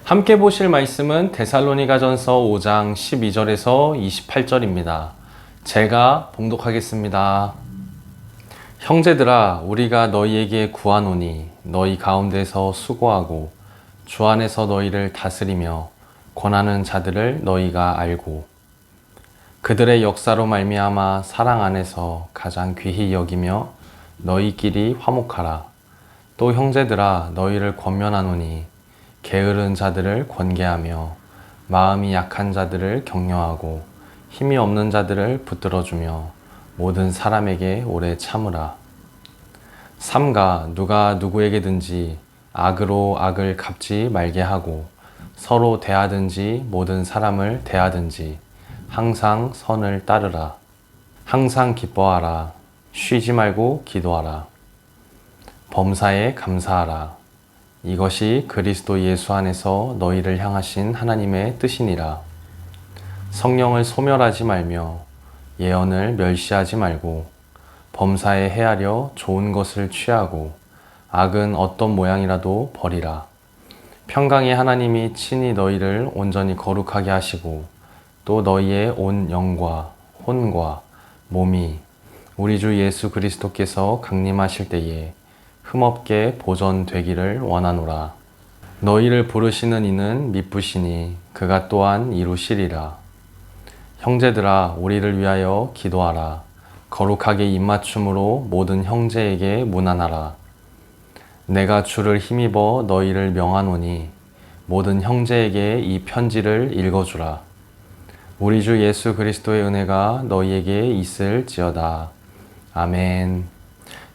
함께 보실 말씀은 데살로니가전서 5장 12절에서 28절입니다. 제가 봉독하겠습니다. 형제들아, 우리가 너희에게 구하노니 너희 가운데서 수고하고 주 안에서 너희를 다스리며 권하는 자들을 너희가 알고 그들의 역사로 말미암아 사랑 안에서 가장 귀히 여기며 너희끼리 화목하라. 또 형제들아, 너희를 권면하노니 게으른 자들을 권계하며 마음이 약한 자들을 격려하고 힘이 없는 자들을 붙들어주며 모든 사람에게 오래 참으라. 삼가 누가 누구에게든지 악으로 악을 갚지 말게 하고 서로 대하든지 모든 사람을 대하든지 항상 선을 따르라. 항상 기뻐하라. 쉬지 말고 기도하라. 범사에 감사하라. 이것이 그리스도 예수 안에서 너희를 향하신 하나님의 뜻이니라. 성령을 소멸하지 말며 예언을 멸시하지 말고 범사에 헤아려 좋은 것을 취하고 악은 어떤 모양이라도 버리라. 평강의 하나님이 친히 너희를 온전히 거룩하게 하시고 또 너희의 온 영과 혼과 몸이 우리 주 예수 그리스도께서 강림하실 때에 흠없게 보존되기를 원하노라. 너희를 부르시는 이는 미쁘시니 그가 또한 이루시리라. 형제들아, 우리를 위하여 기도하라. 거룩하게 입맞춤으로 모든 형제에게 문안하라. 내가 주를 힘입어 너희를 명하노니 모든 형제에게 이 편지를 읽어주라. 우리 주 예수 그리스도의 은혜가 너희에게 있을지어다. 아멘.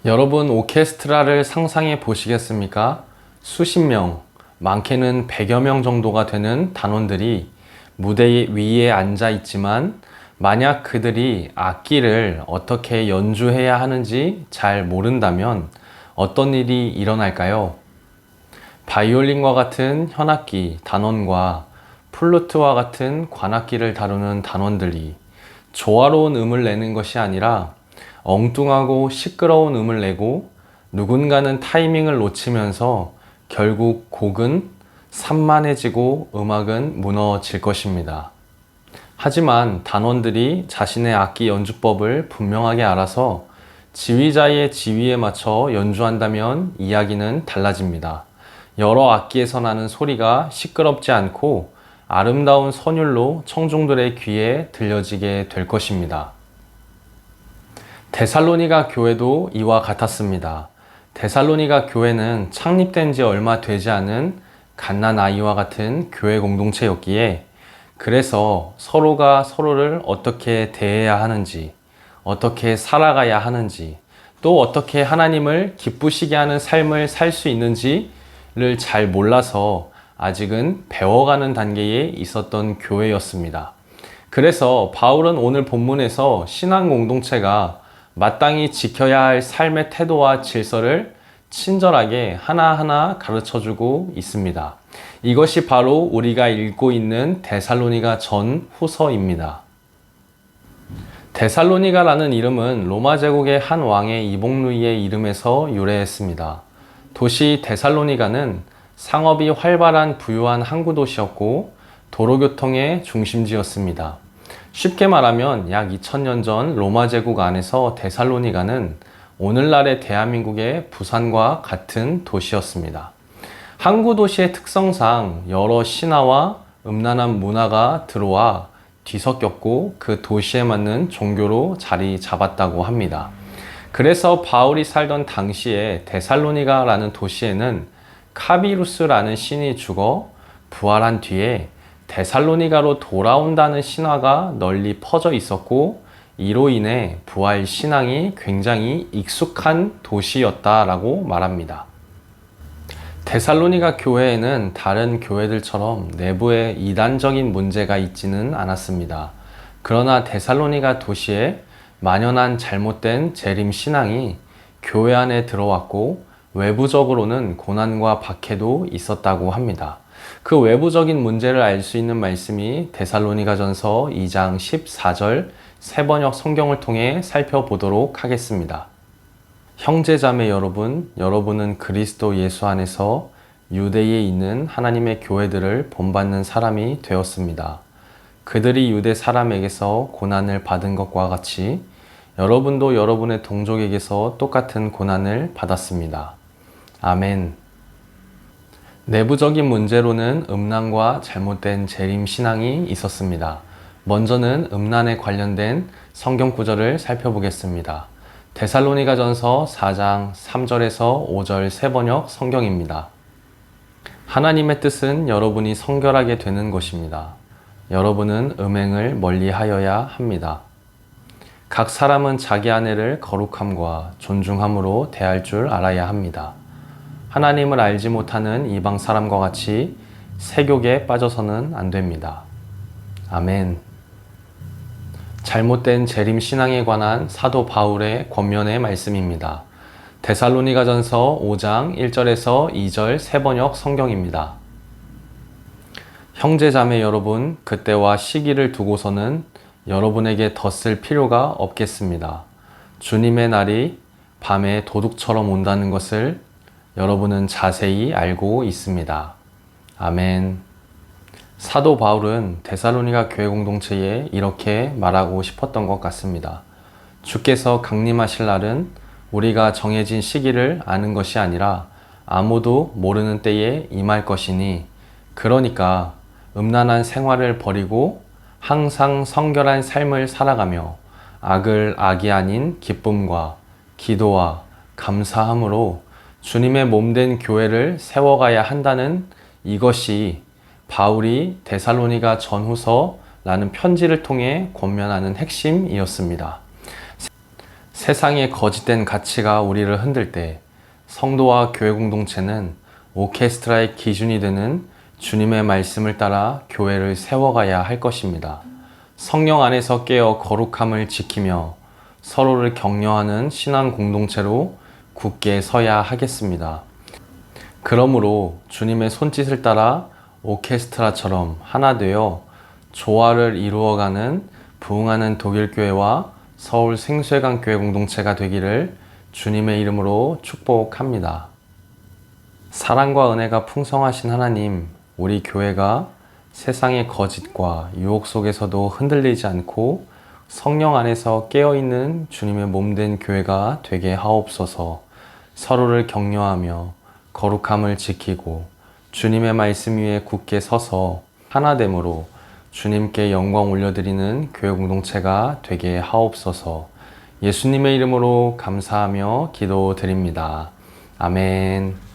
여러분, 오케스트라를 상상해 보시겠습니까? 수십 명, 많게는 100여 명 정도가 되는 단원들이 무대 위에 앉아 있지만 만약 그들이 악기를 어떻게 연주해야 하는지 잘 모른다면 어떤 일이 일어날까요? 바이올린과 같은 현악기 단원과 플루트와 같은 관악기를 다루는 단원들이 조화로운 음을 내는 것이 아니라 엉뚱하고 시끄러운 음을 내고 누군가는 타이밍을 놓치면서 결국 곡은 산만해지고 음악은 무너질 것입니다. 하지만 단원들이 자신의 악기 연주법을 분명하게 알아서 지휘자의 지휘에 맞춰 연주한다면 이야기는 달라집니다. 여러 악기에서 나는 소리가 시끄럽지 않고 아름다운 선율로 청중들의 귀에 들려지게 될 것입니다. 데살로니가 교회도 이와 같았습니다. 데살로니가 교회는 창립된 지 얼마 되지 않은 갓난아이와 같은 교회 공동체였기에 그래서 서로가 서로를 어떻게 대해야 하는지, 어떻게 살아가야 하는지, 또 어떻게 하나님을 기쁘시게 하는 삶을 살 수 있는지를 잘 몰라서 아직은 배워가는 단계에 있었던 교회였습니다. 그래서 바울은 오늘 본문에서 신앙 공동체가 마땅히 지켜야 할 삶의 태도와 질서를 친절하게 하나하나 가르쳐주고 있습니다. 이것이 바로 우리가 읽고 있는 데살로니가 전 후서입니다. 데살로니가라는 이름은 로마 제국의 한 왕의 이복루이의 이름에서 유래했습니다. 도시 데살로니가는 상업이 활발한 부유한 항구 도시였고 도로교통의 중심지였습니다. 쉽게 말하면 약 2000년 전 로마 제국 안에서 데살로니가는 오늘날의 대한민국의 부산과 같은 도시였습니다. 항구 도시의 특성상 여러 신화와 음란한 문화가 들어와 뒤섞였고 그 도시에 맞는 종교로 자리 잡았다고 합니다. 그래서 바울이 살던 당시에 데살로니가라는 도시에는 카비루스라는 신이 죽어 부활한 뒤에 데살로니가로 돌아온다는 신화가 널리 퍼져 있었고 이로 인해 부활 신앙이 굉장히 익숙한 도시였다라고 말합니다. 데살로니가 교회에는 다른 교회들처럼 내부에 이단적인 문제가 있지는 않았습니다. 그러나 데살로니가 도시에 만연한 잘못된 재림 신앙이 교회 안에 들어왔고 외부적으로는 고난과 박해도 있었다고 합니다. 그 외부적인 문제를 알 수 있는 말씀이 데살로니가전서 2장 14절 새번역 성경을 통해 살펴보도록 하겠습니다. 형제자매 여러분, 여러분은 그리스도 예수 안에서 유대에 있는 하나님의 교회들을 본받는 사람이 되었습니다. 그들이 유대 사람에게서 고난을 받은 것과 같이 여러분도 여러분의 동족에게서 똑같은 고난을 받았습니다. 아멘. 내부적인 문제로는 음란과 잘못된 재림 신앙이 있었습니다. 먼저는 음란에 관련된 성경 구절을 살펴보겠습니다. 데살로니가전서 4장 3절에서 5절 세번역 성경입니다. 하나님의 뜻은 여러분이 성결하게 되는 것입니다. 여러분은 음행을 멀리하여야 합니다. 각 사람은 자기 아내를 거룩함과 존중함으로 대할 줄 알아야 합니다. 하나님을 알지 못하는 이방 사람과 같이 세욕에 빠져서는 안 됩니다. 아멘. 잘못된 재림 신앙에 관한 사도 바울의 권면의 말씀입니다. 데살로니가전서 5장 1절에서 2절 세번역 성경입니다. 형제자매 여러분, 그때와 시기를 두고서는 여러분에게 덧쓸 필요가 없겠습니다. 주님의 날이 밤에 도둑처럼 온다는 것을 여러분은 자세히 알고 있습니다. 아멘. 사도 바울은 데살로니가 교회 공동체에 이렇게 말하고 싶었던 것 같습니다. 주께서 강림하실 날은 우리가 정해진 시기를 아는 것이 아니라 아무도 모르는 때에 임할 것이니, 그러니까 음란한 생활을 버리고 항상 성결한 삶을 살아가며 악을 악이 아닌 기쁨과 기도와 감사함으로 주님의 몸된 교회를 세워가야 한다는 이것이 바울이 데살로니가 전후서라는 편지를 통해 권면하는 핵심이었습니다. 세상의 거짓된 가치가 우리를 흔들 때 성도와 교회 공동체는 오케스트라의 기준이 되는 주님의 말씀을 따라 교회를 세워가야 할 것입니다. 성령 안에서 깨어 거룩함을 지키며 서로를 격려하는 신앙 공동체로 굳게 서야 하겠습니다. 그러므로 주님의 손짓을 따라 오케스트라처럼 하나 되어 조화를 이루어가는 부흥하는 독일교회와 서울 생수회관 교회 공동체가 되기를 주님의 이름으로 축복합니다. 사랑과 은혜가 풍성하신 하나님, 우리 교회가 세상의 거짓과 유혹 속에서도 흔들리지 않고 성령 안에서 깨어있는 주님의 몸된 교회가 되게 하옵소서. 서로를 격려하며 거룩함을 지키고 주님의 말씀 위에 굳게 서서 하나됨으로 주님께 영광 올려드리는 교회 공동체가 되게 하옵소서. 예수님의 이름으로 감사하며 기도드립니다. 아멘.